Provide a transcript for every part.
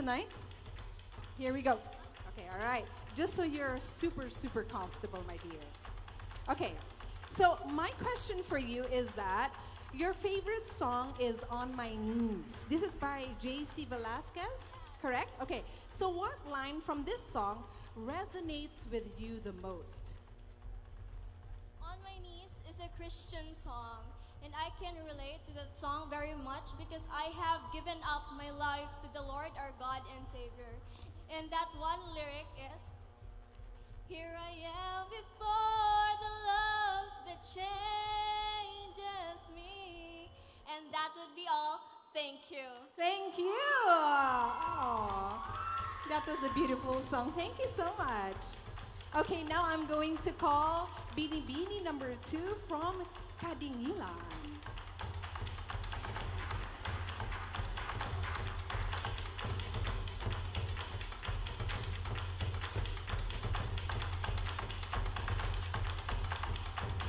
tonight? Here we go. Okay, all right. Just so you're super, super comfortable, my dear. Okay, so my question for you is that your favorite song is On My Knees. This is by J.C. Velasquez, correct? Okay, so what line from this song resonates with you the most? On My Knees is a Christian song, and I can relate to that song very much because I have given up my life to the Lord our God and Savior. And that one lyric is, here I am before the love that changes me. And that would be all. Thank you. Thank you. Oh, that was a beautiful song. Thank you so much. Okay, now I'm going to call Binibining number 2 from Kadingilan.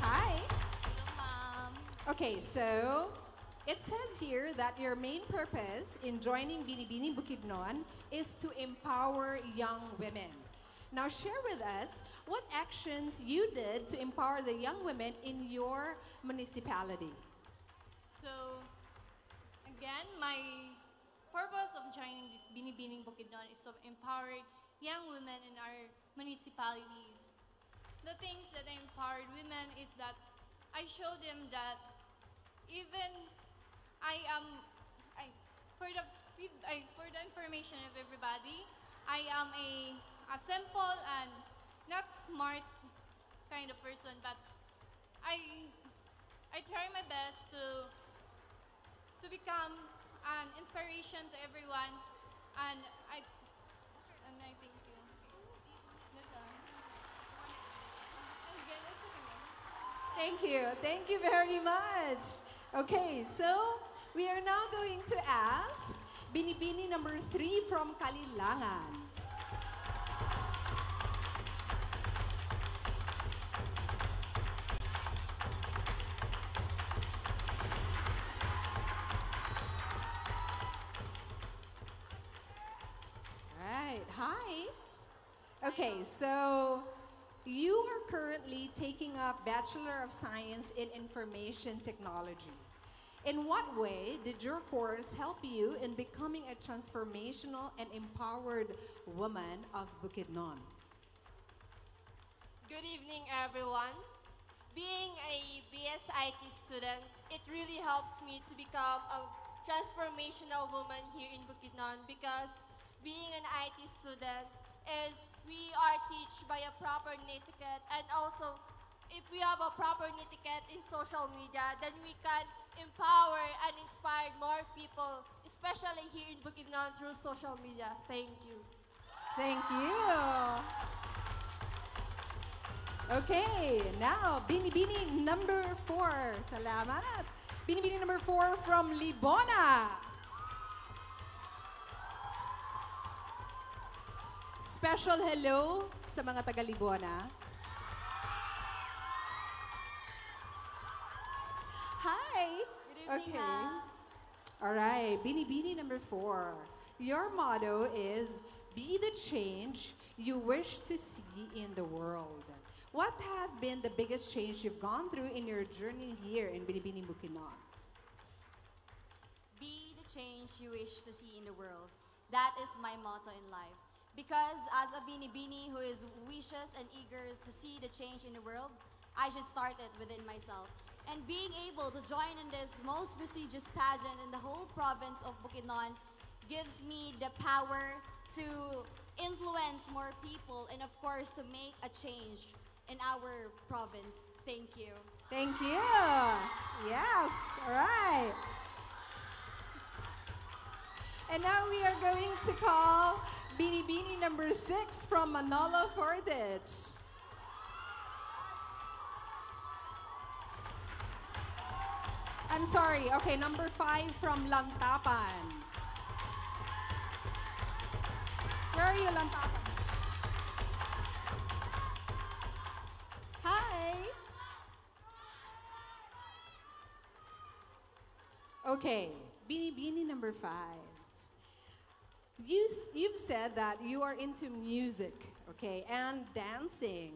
Hi. Hello, Mom. Okay, so it says here that your main purpose in joining Binibining Bukidnon is to empower young women. Now share with us what actions you did to empower the young women in your municipality. So, again, my purpose of joining this Binibining Bukidnon is to empower young women in our municipalities. The things that I empowered women is that I show them that even I am, I, for the information of everybody, I am a simple and not smart kind of person, but I try my best to become an inspiration to everyone, and I thank you. That's all. Again, it's okay. Thank you. Thank you very much. Okay, so we are now going to ask Binibini number 3 from Kalilangan. Right. Hi. Okay, so you are currently taking up Bachelor of Science in Information Technology. In what way did your course help you in becoming a transformational and empowered woman of Bukidnon? Good evening, everyone. Being a BSIT student, it really helps me to become a transformational woman here in Bukidnon because being an IT student is we are taught by a proper etiquette, and also if we have a proper etiquette in social media, then we can empower and inspire more people, especially here in Bukidnon through social media. Thank you. Thank you. Okay, now Binibini number 4. Salamat. Binibini number 4 from Libona. Special hello sa mga taga Libona. Hi. Good evening, Okay. ma'am. All right, Binibini number 4. Your motto is be the change you wish to see in the world. What has been the biggest change you've gone through in your journey here in Binibining Bukidnon? Be the change you wish to see in the world. That is my motto in life. Because as a Binibini who is wishes and eager to see the change in the world, I should start it within myself. And being able to join in this most prestigious pageant in the whole province of Bukidnon gives me the power to influence more people and of course to make a change in our province. Thank you. Thank you. Yes, all right. And now we are going to call Binibini number 6 from Manolo Fortich. I'm sorry. Okay, number 5 from Lantapan. Where are you, Lantapan? Hi. Okay, Binibini number 5. You've said that you are into music, okay, and dancing.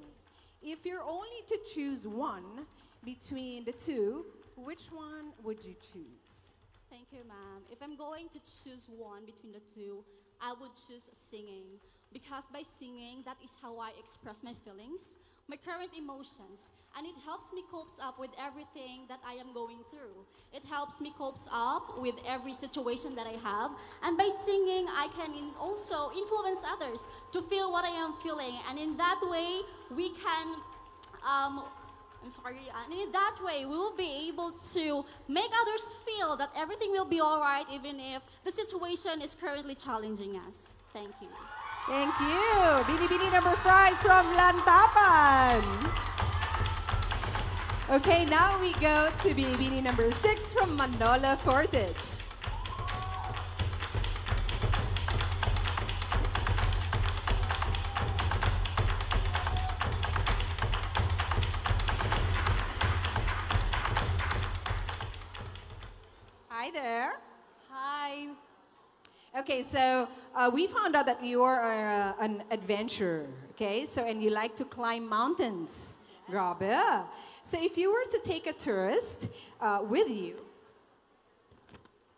If you're only to choose one between the two, which one would you choose? Thank you, ma'am. If I'm going to choose one between the two, I would choose singing. Because by singing, that is how I express my feelings, my current emotions, and it helps me cope up with everything that I am going through. It helps me cope up with every situation that I have, and by singing, I can also influence others to feel what I am feeling, and in that way, we can and in that way, we will be able to make others feel that everything will be all right, even if the situation is currently challenging us. Thank you. Thank you. Binibini number 5 from Lantapan. Okay, now we go to Binibini number 6 from Manolo Cortich. Hi there. Hi. Okay, so we found out that you are an adventurer, okay? So, and you like to climb mountains. Grabe. So if you were to take a tourist with you,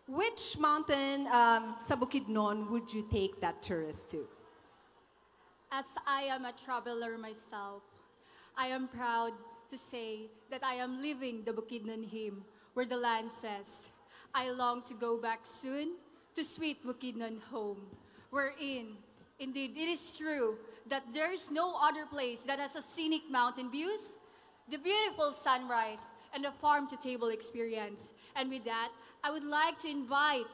which mountain sa Bukidnon would you take that tourist to? As I am a traveler myself, I am proud to say that I am living the Bukidnon hymn, where the land says, I long to go back soon to sweet Bukidnon home, wherein, indeed, it is true that there is no other place that has a scenic mountain views, the beautiful sunrise, and the farm-to-table experience. And with that, I would like to invite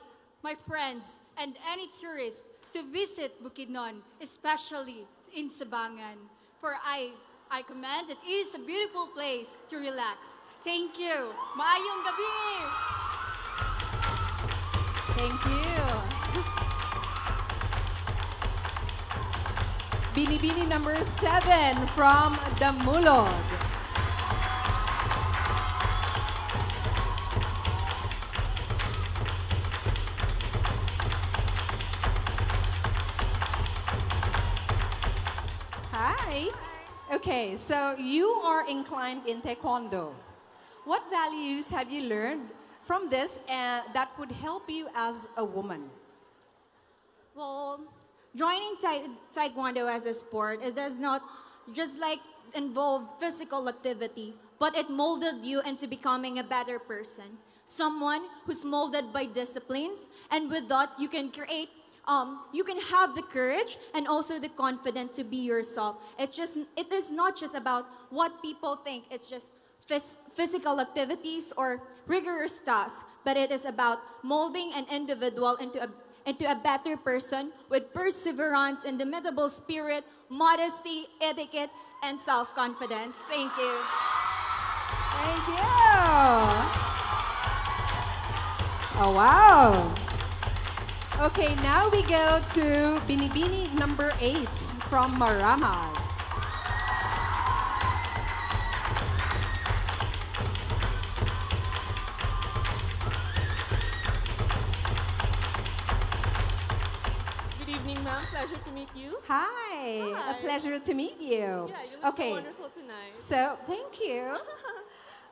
my friends and any tourist to visit Bukidnon, especially in Sabangan, for I commend that it is a beautiful place to relax. Thank you. Maayong gabi! Thank you. Binibini number 7 from Damulog. Hi. Okay, so you are inclined in Taekwondo. What values have you learned from this that would help you as a woman? Well, joining Taekwondo as a sport, it does not just like involve physical activity, but it molded you into becoming a better person. Someone who's molded by disciplines, and with that, you can create, you can have the courage and also the confidence to be yourself. It is not just about what people think. It's just physical activities or rigorous tasks, but it is about molding an individual into a better person with perseverance, indomitable spirit, modesty, etiquette, and self-confidence. Thank you. Thank you. Oh, wow. Okay, now we go to Binibini number 8 from Maramag. Good evening, ma'am. Pleasure to meet you. Hi. Hi. A pleasure to meet you. Yeah, you look Okay. so wonderful tonight. So, thank you.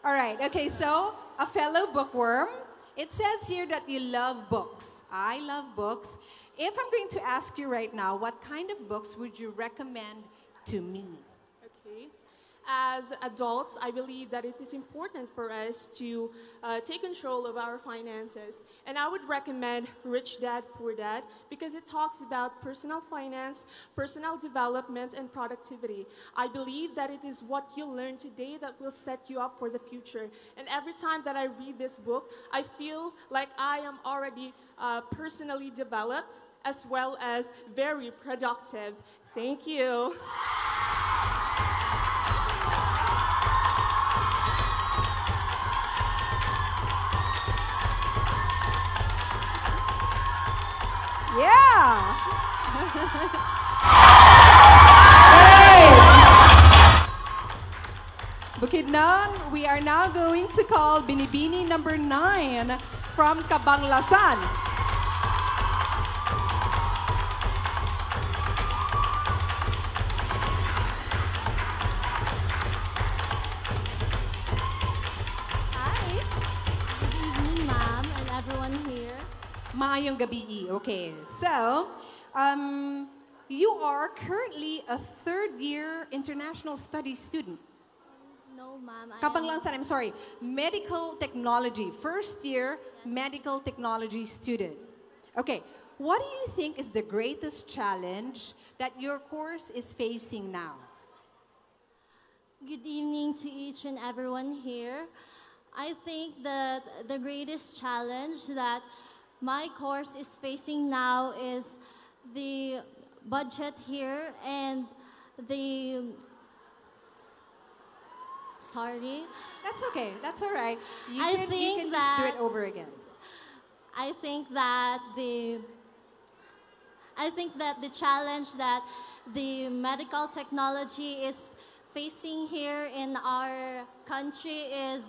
All right. Okay, so a fellow bookworm. It says here that you love books. I love books. If I'm going to ask you right now, what kind of books would you recommend to me? Okay. As adults, I believe that it is important for us to take control of our finances. And I would recommend Rich Dad, Poor Dad because it talks about personal finance, personal development, and productivity. I believe that it is what you learn today that will set you up for the future. And every time that I read this book, I feel like I am already personally developed as well as very productive. Thank you. Yeah. Bukidnon, we are now going to call Binibini number 9 from Cabanglasan. Maayong gabi. Okay, so you are currently a third-year international studies student. No, ma'am. Kapanglansan, I'm sorry. Medical technology, first-year medical technology student. Okay, what do you think is the greatest challenge that your course is facing now? Good evening to each and everyone here. I think that the greatest challenge that my course is facing now is the budget here and the... Sorry. That's okay. That's all right. You I can think just do that- it over again. I think that the challenge that the medical technology is facing here in our country is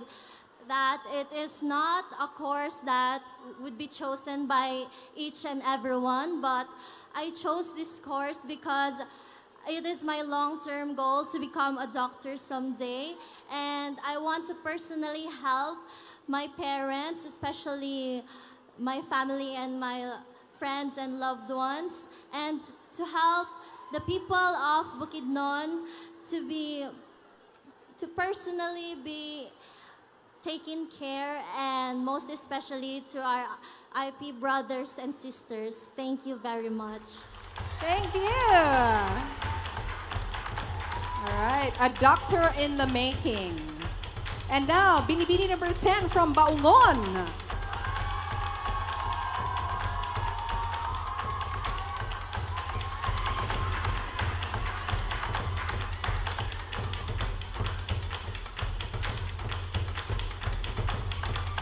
that it is not a course that would be chosen by each and everyone, but I chose this course because it is my long-term goal to become a doctor someday, and I want to personally help my parents, especially my family and my friends and loved ones, and to help the people of Bukidnon to personally be taken care, and most especially to our IP brothers and sisters. Thank you very much. Thank you. All right, a doctor in the making. And now, Binibini number 10 from Baungon.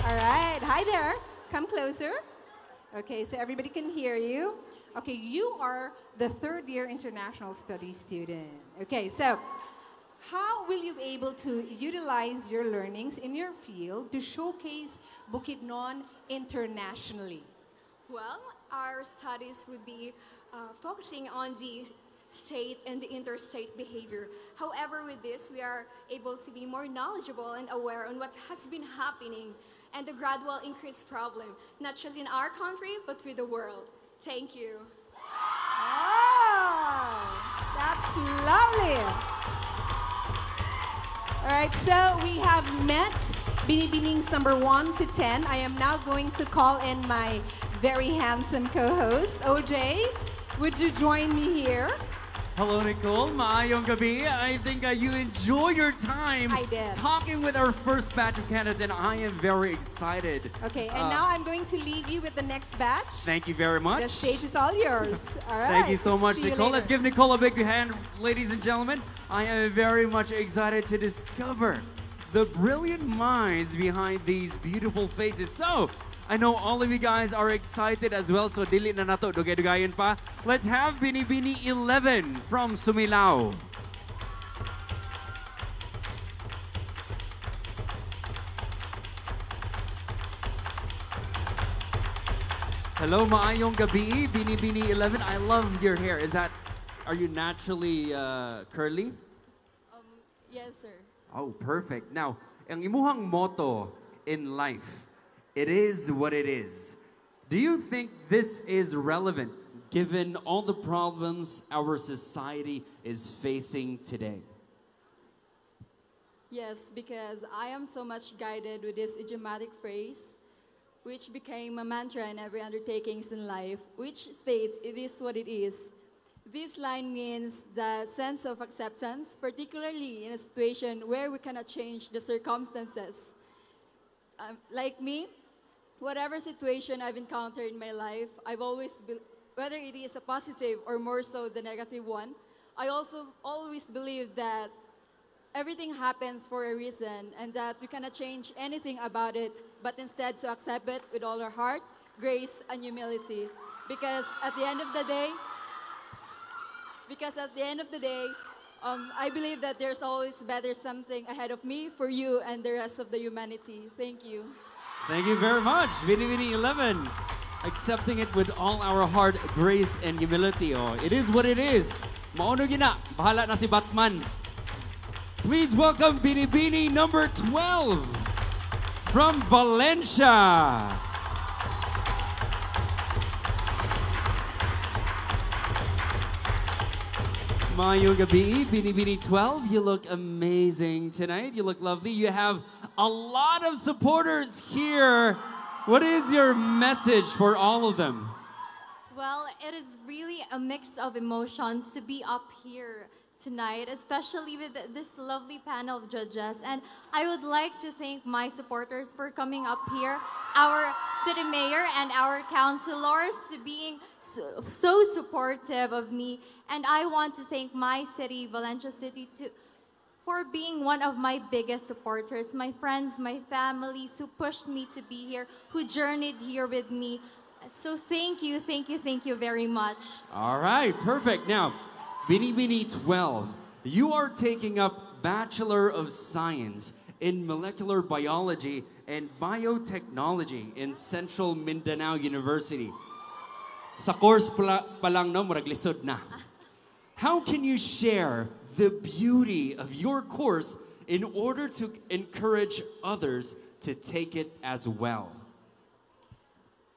All right, hi there. Come closer. Okay, so everybody can hear you. Okay, you are the third-year international studies student. Okay, so how will you be able to utilize your learnings in your field to showcase Bukidnon internationally? Well, our studies would be focusing on the state and the interstate behavior. However, with this, we are able to be more knowledgeable and aware on what has been happening and the gradual increased problem, not just in our country, but with the world. Thank you. Oh, that's lovely. All right, so we have met Binibinings number 1 to 10. I am now going to call in my very handsome co-host, OJ. Would you join me here? Hello, Nicole. Maayong gabi. I think you enjoy your time I did. talking with our first batch of candidates, and I am very excited. Okay, and now I'm going to leave you with the next batch. Thank you very much. The stage is all yours. All right. Thank you so much, See you Nicole. Let's later. give Nicole a big hand, ladies and gentlemen. I am very much excited to discover the brilliant minds behind these beautiful faces. So, I know all of you guys are excited as well, so dili na nato dugay-dugayan pa. Let's have Binibini 11 from Sumilao. Hello, maayong gabi, Binibini 11. I love your hair. Are you naturally curly? Yes, sir. Oh, perfect. Now, ang imuhang motto in life, it is what it is. Do you think this is relevant given all the problems our society is facing today? Yes, because I am so much guided with this idiomatic phrase, which became a mantra in every undertakings in life, which states, "It is what it is." This line means the sense of acceptance, particularly in a situation where we cannot change the circumstances. Like me, whatever situation I've encountered in my life, I've always, whether it is a positive or more so the negative one, I also always believe that everything happens for a reason and that we cannot change anything about it, but instead to accept it with all our heart, grace, and humility. Because at the end of the day, I believe that there's always better something ahead of me, for you, and the rest of the humanity. Thank you. Thank you very much, Binibini 11. Accepting it with all our heart, grace, and humility. Oh, it is what it is. Mauna gina, bahala na si Batman. Please welcome Binibini number 12 from Valencia. Mayong gabi, Binibini 12. You look amazing tonight. You look lovely. You have a lot of supporters here. What is your message for all of them? Well, it is really a mix of emotions to be up here tonight, especially with this lovely panel of judges. And I would like to thank my supporters for coming up here, our city mayor and our councilors to being so supportive of me. And I want to thank my city, Valencia City, for being one of my biggest supporters, my friends, my families who pushed me to be here, who journeyed here with me. So thank you very much. All right, perfect. Now, Binibini 12, you are taking up Bachelor of Science in Molecular Biology and Biotechnology in Central Mindanao University. Sa course pa lang no, murag lisod na. How can you share the beauty of your course in order to encourage others to take it as well?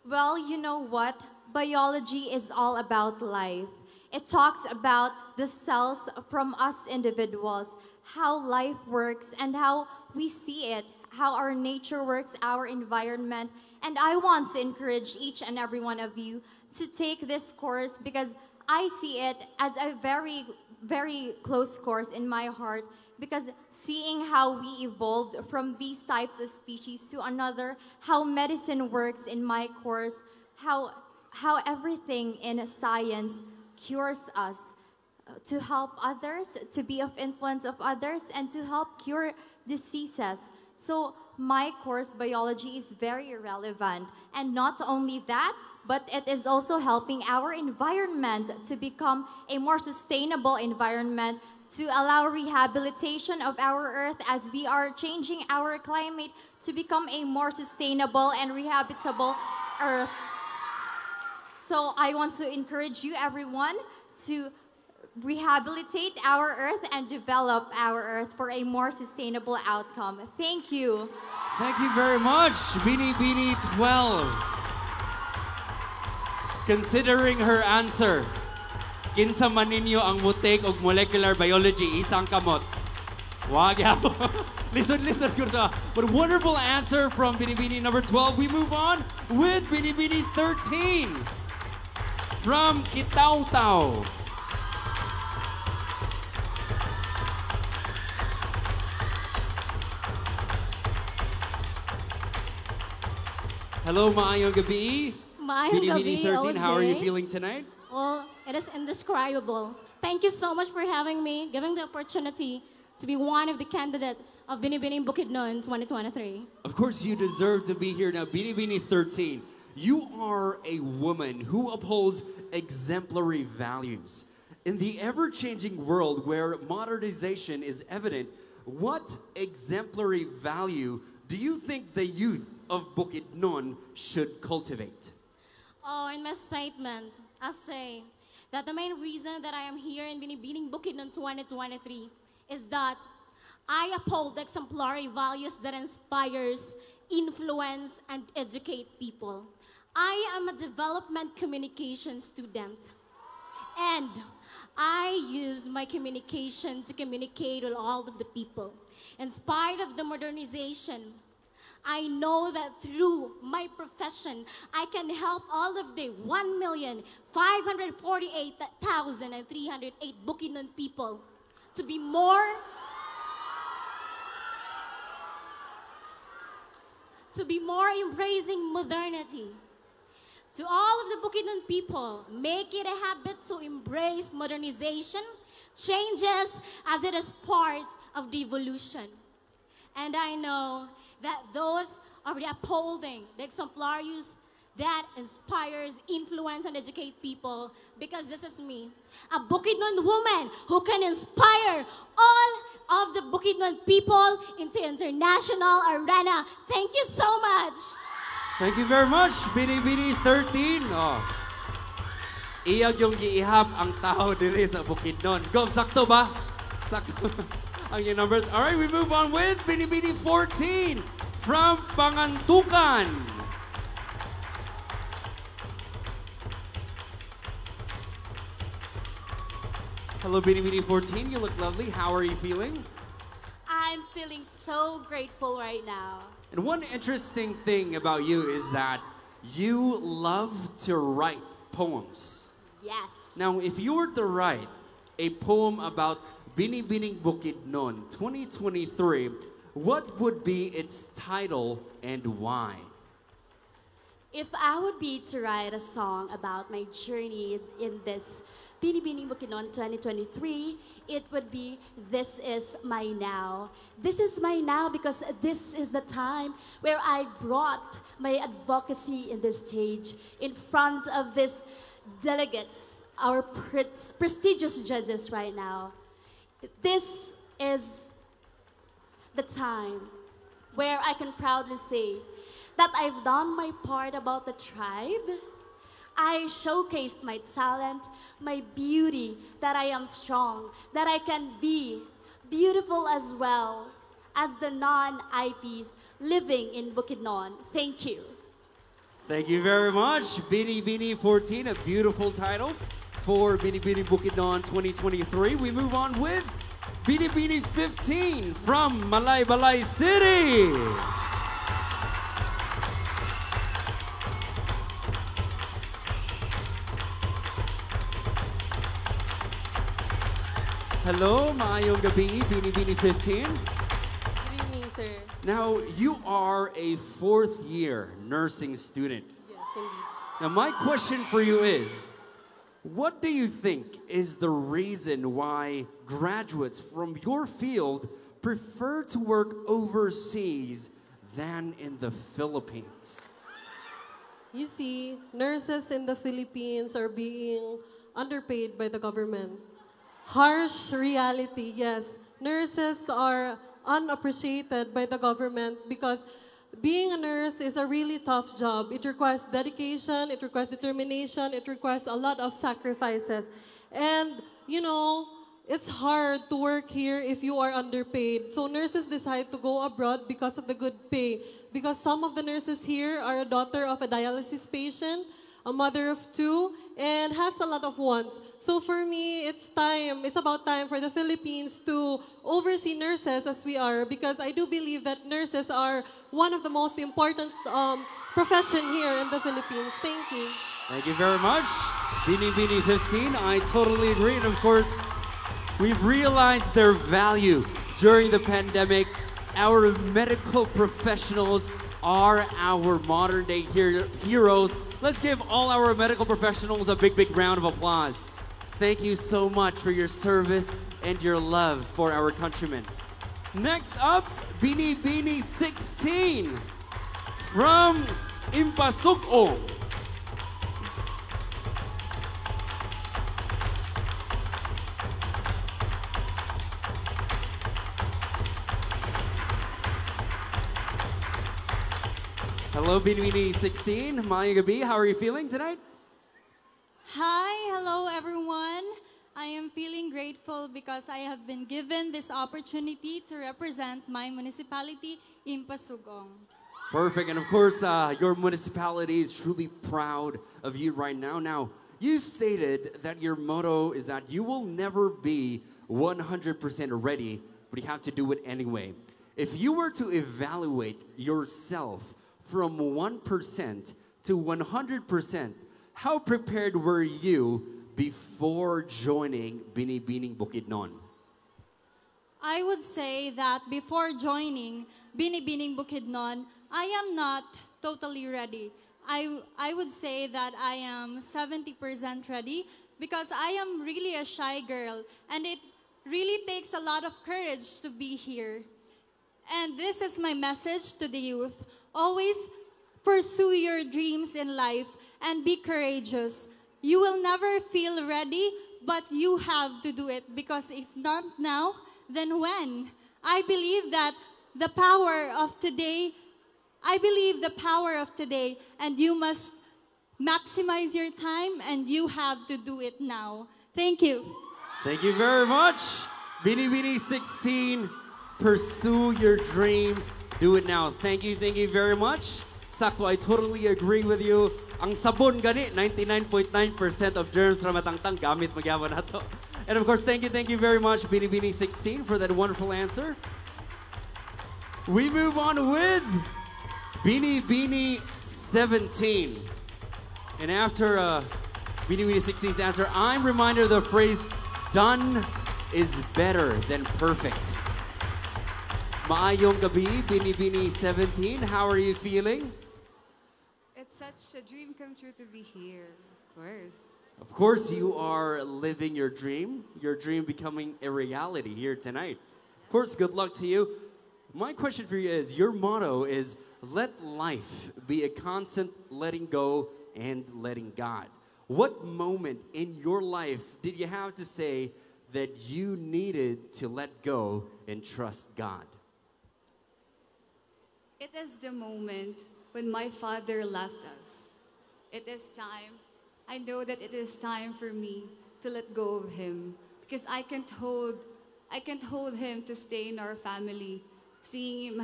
Well, you know what? Biology is all about life. It talks about the cells from us individuals, how life works and how we see it, how our nature works, our environment. And I want to encourage each and every one of you to take this course because I see it as a very, very close course in my heart because seeing how we evolved from these types of species to another, how medicine works in my course, how everything in science cures us, to help others, to be of influence of others, and to help cure diseases. So my course, biology, is very relevant. And not only that, but it is also helping our environment to become a more sustainable environment, to allow rehabilitation of our earth as we are changing our climate to become a more sustainable and rehabilitable earth. So I want to encourage you, everyone, to rehabilitate our earth and develop our earth for a more sustainable outcome. Thank you. Thank you very much, Binibini 12. Considering her answer, kinsa man ninyo ang mutik og molecular biology, isang kamot. Wag yapo. Listen ko na. But a wonderful answer from Binibini number 12. We move on with Binibini 13 from Kitaw-Taw. Hello, maayong gabi. Maayong Binibini gabi, 13, how are you OJ. feeling tonight? Well, it is indescribable. Thank you so much for having me, giving the opportunity to be one of the candidates of Binibining Bukidnon 2023. Of course, you deserve to be here now. Binibini 13, you are a woman who upholds exemplary values. In the ever-changing world where modernization is evident, what exemplary value do you think the youth of Bukidnon should cultivate? Oh, in my statement, I say that the main reason that I am here in Binibining Bukidnon 2023 is that I uphold exemplary values that inspires, influence, and educate people. I am a development communication student, and I use my communication to communicate with all of the people. In spite of the modernization, I know that through my profession, I can help all of the 1,548,308 Bukidnon people to be more embracing modernity. To all of the Bukidnon people, make it a habit to embrace modernization, changes as it is part of the evolution. And I know that those are the upholding, the exemplarities that inspires, influence, and educate people, because this is me, a Bukidnon woman who can inspire all of the Bukidnon people into international arena. Thank you so much. Thank you very much, Binibini 13. Oh. Iyag yung giihap ang tao diri sa Bukidnon. Go, sakto ba? Sakto. Ang yung numbers. All right, we move on with Binibini 14 from Pangantukan. Hello, Binibining 14. You look lovely. How are you feeling? I'm feeling so grateful right now. And one interesting thing about you is that you love to write poems. Yes. Now, if you were to write a poem about Binibining Bukidnon 2023, what would be its title and why? If I would be to write a song about my journey in this Binibining Bukidnon 2023, it would be This Is My Now. This is my now because this is the time where I brought my advocacy in this stage in front of these delegates, our prestigious judges right now. This is the time where I can proudly say that I've done my part about the tribe. I showcased my talent, my beauty, that I am strong, that I can be beautiful as well as the non-IPs living in Bukidnon. Thank you. Thank you very much. Binibining 14, a beautiful title for Binibining Bukidnon 2023. We move on with Binibining 15 from Malaybalay City. Hello, maayong gabi, Binibining 15. Good evening, sir. Now, you are a fourth year nursing student. Yes, indeed. Now, my question for you is, what do you think is the reason why graduates from your field prefer to work overseas than in the Philippines? You see, nurses in the Philippines are being underpaid by the government. Harsh reality, yes. Nurses are unappreciated by the government because being a nurse is a really tough job. It requires dedication, it requires determination, it requires a lot of sacrifices. And, you know, it's hard to work here if you are underpaid. So nurses decide to go abroad because of the good pay. Because some of the nurses here are a daughter of a dialysis patient, a mother of two, and has a lot of wants. So for me, it's about time for the Philippines to oversee nurses as we are, because I do believe that nurses are one of the most important profession here in the Philippines. Thank you. Thank you very much. Binibining 15, I totally agree. And of course, we've realized their value during the pandemic. Our medical professionals are our modern day heroes. Let's give all our medical professionals a big, big round of applause. Thank you so much for your service and your love for our countrymen. Next up, Binibining 16 from Impasuko. Hello, Binibining 16. Maayong gabi. How are you feeling tonight? Hi, hello everyone. I am feeling grateful because I have been given this opportunity to represent my municipality in Pasugong. Perfect. And of course, your municipality is truly proud of you right now. Now, you stated that your motto is that you will never be 100% ready, but you have to do it anyway. If you were to evaluate yourself from 1% to 100%, how prepared were you before joining Binibining Bukidnon? I would say that before joining Binibining Bukidnon, I am not totally ready. I would say that I am 70% ready because I am really a shy girl and it really takes a lot of courage to be here. And this is my message to the youth. Always pursue your dreams in life and be courageous. You will never feel ready, but you have to do it because if not now, then when? I believe that the power of today, and you must maximize your time and you have to do it now. Thank you. Thank you very much. Binibining 16, pursue your dreams. Do it now. Thank you very much. Sakto, I totally agree with you. Ang sabon gani, 99.9% of germs ra matangtang gamit magyapon nato. And of course, thank you very much, Binibining 16, for that wonderful answer. We move on with Binibining 17. And after Binibining 16's answer, I'm reminded of the phrase, done is better than perfect. Maayong gabi, Binibining 17. How are you feeling? It's such a dream come true to be here, of course. Of course, you are living your dream becoming a reality here tonight. Of course, good luck to you. My question for you is, your motto is, let life be a constant letting go and letting God. What moment in your life did you have to say that you needed to let go and trust God? It is the moment when my father left us. It is time. I know that it is time for me to let go of him because I can't hold him to stay in our family, seeing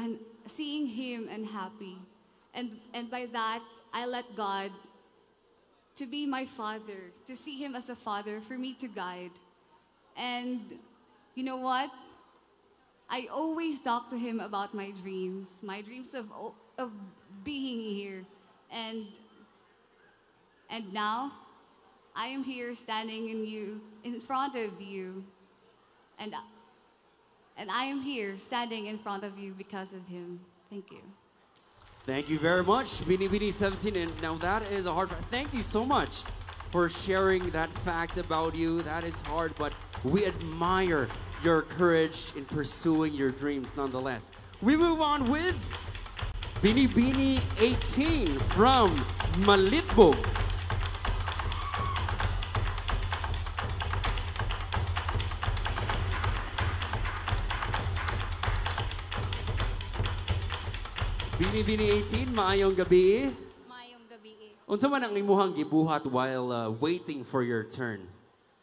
him unhappy. And by that, I let God to be my father, to see him as a father, for me to guide. And you know what? I always talk to him about my dreams of being here. And now, I am here standing in front of you. And I am here standing in front of you because of him. Thank you. Thank you very much, Binibining 17. And now that is a hard. Thank you so much for sharing that fact about you. That is hard, but we admire your courage in pursuing your dreams nonetheless. We move on with Binibining 18 from Malitbog. Binibining 18, maayong gabi. Maayong gabi. Unsa man ang imuhang gibuhat while waiting for your turn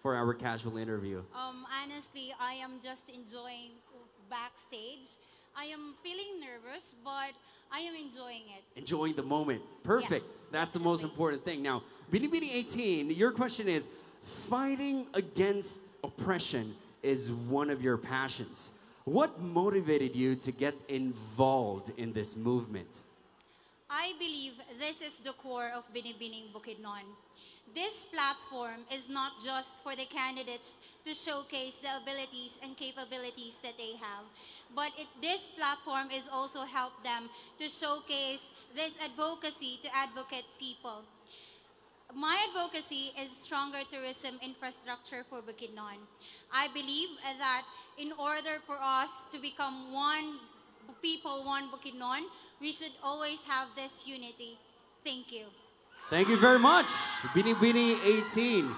for our casual interview? Honestly, I am just enjoying backstage. I am feeling nervous, but I am enjoying it. Enjoying the moment. Perfect. Yes, that's the most important thing. Now, Binibining 18, your question is, fighting against oppression is one of your passions. What motivated you to get involved in this movement? I believe this is the core of Binibining Bukidnon. This platform is not just for the candidates to showcase the abilities and capabilities that they have, but this platform is also help them to showcase this advocacy to advocate people. My advocacy is stronger tourism infrastructure for Bukidnon. I believe that in order for us to become one people, one Bukidnon, we should always have this unity. Thank you. Thank you very much. Binibining 18,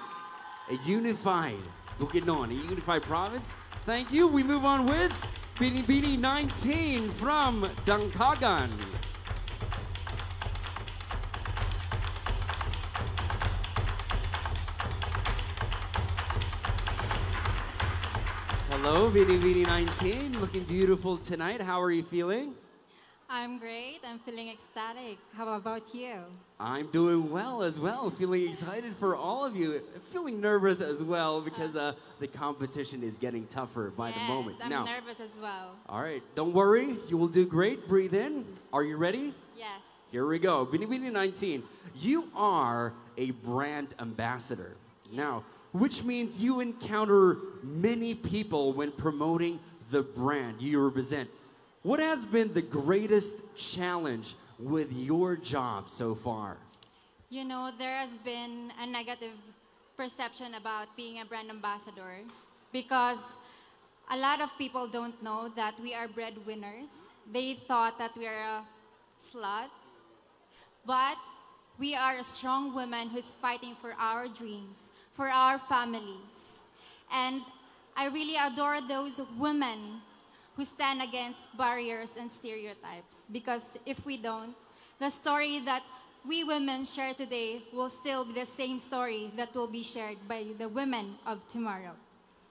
a unified Bukidnon, a unified province. Thank you. We move on with Binibining 19 from Dangkagan. Hello, Binibining 19. Looking beautiful tonight. How are you feeling? I'm great. I'm feeling ecstatic. How about you? I'm doing well as well. Feeling excited for all of you. Feeling nervous as well because the competition is getting tougher by the moment. I'm now, nervous as well. all right, don't worry. You will do great. Breathe in. Are you ready? Yes. Here we go. Binibining 19. You are a brand ambassador. Now, which means you encounter many people when promoting the brand you represent. What has been the greatest challenge with your job so far? You know, there has been a negative perception about being a brand ambassador because a lot of people don't know that we are breadwinners. They thought that we are a slut, but we are a strong woman who's fighting for our dreams, for our families. And I really adore those women who stand against barriers and stereotypes. Because if we don't, the story that we women share today will still be the same story that will be shared by the women of tomorrow.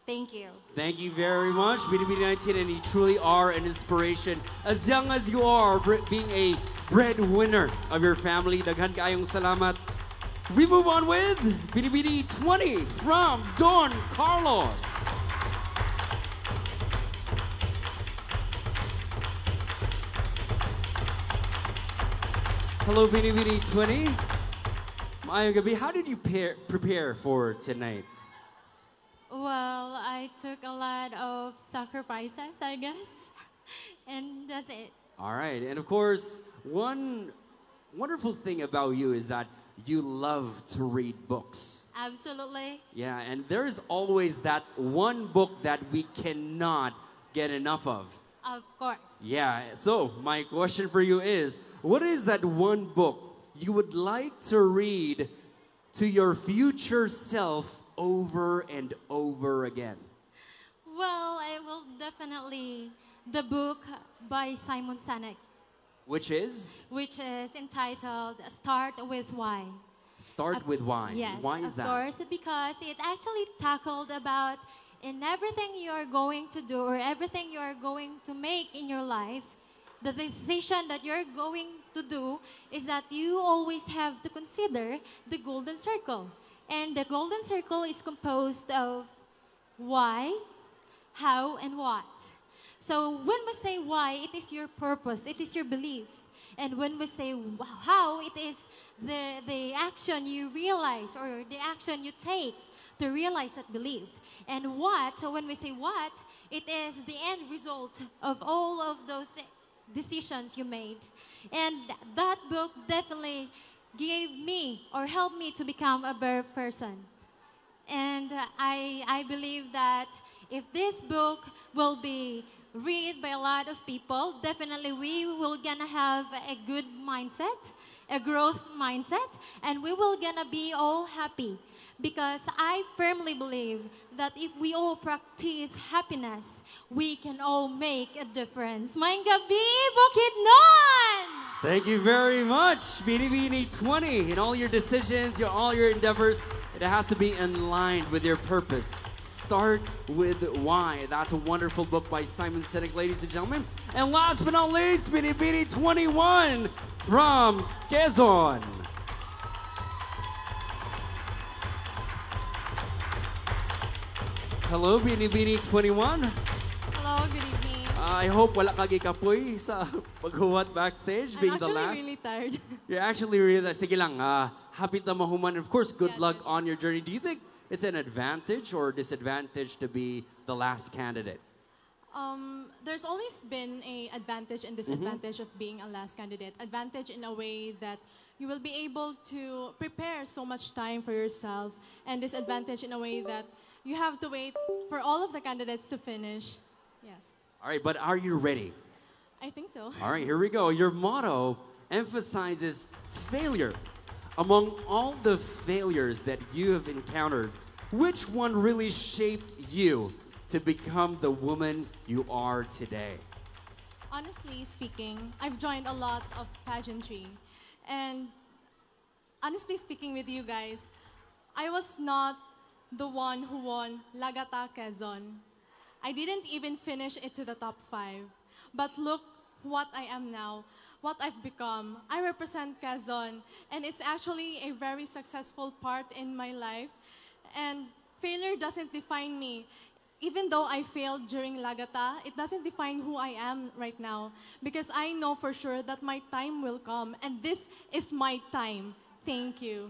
Thank you. Thank you very much, Binibining 19, and you truly are an inspiration. As young as you are, being a breadwinner of your family, daghan kaayong salamat. We move on with Binibining 20 from Don Carlos. Hello, Binibining 20. Maayong gabi. How did you prepare for tonight? Well, I took a lot of sacrifices, I guess. And that's it. All right. And of course, one wonderful thing about you is that you love to read books. Absolutely. Yeah, and there's always that one book that we cannot get enough of. Of course. Yeah, so my question for you is, what is that one book you would like to read to your future self over and over again? Well, it will definitely the book by Simon Sinek, Which is? which is entitled Start with Why. Start with Why. Yes, Why is of that? course, because it actually tackled about in everything you are going to do or everything you are going to make in your life, the decision that you're going to do is that you always have to consider the golden circle. And the golden circle is composed of why, how, and what. So when we say why, it is your purpose, it is your belief. And when we say how, it is the action you realize or the action you take to realize that belief. And what, so when we say what, it is the end result of all of those decisions you made. And that book definitely gave me or helped me to become a better person. And I believe that if this book will be read by a lot of people, definitely we will gonna have a good mindset, a growth mindset, and we will gonna be all happy. Because I firmly believe that if we all practice happiness, we can all make a difference. Maayong gabi, Bukidnon! Thank you very much, Binibining 20. In all your decisions, all your endeavors, it has to be in line with your purpose. Start with Why. That's a wonderful book by Simon Sinek, ladies and gentlemen. And last but not least, Binibining 21 from Quezon. Hello, Binibining 21. Hello, good evening. I hope wala kagi kapoy sa paghuwat backstage, being the last. I'm actually really tired. You're actually really, sige lang, happy na mahuman. Of course, good luck on your journey. Do you think it's an advantage or disadvantage to be the last candidate? There's always been an advantage and disadvantage of being a last candidate. Advantage in a way that you will be able to prepare so much time for yourself, and disadvantage in a way that you have to wait for all of the candidates to finish. Yes. All right, but are you ready? I think so. All right, here we go. Your motto emphasizes failure. Among all the failures that you have encountered, which one really shaped you to become the woman you are today? Honestly speaking, I've joined a lot of pageantry. And honestly speaking with you guys, I was not the one who won Lagata Quezon. I didn't even finish it to the top 5. But look what I am now, what I've become. I represent Quezon, and it's actually a very successful part in my life. And failure doesn't define me. Even though I failed during Lagata, it doesn't define who I am right now. Because I know for sure that my time will come, and this is my time. Thank you.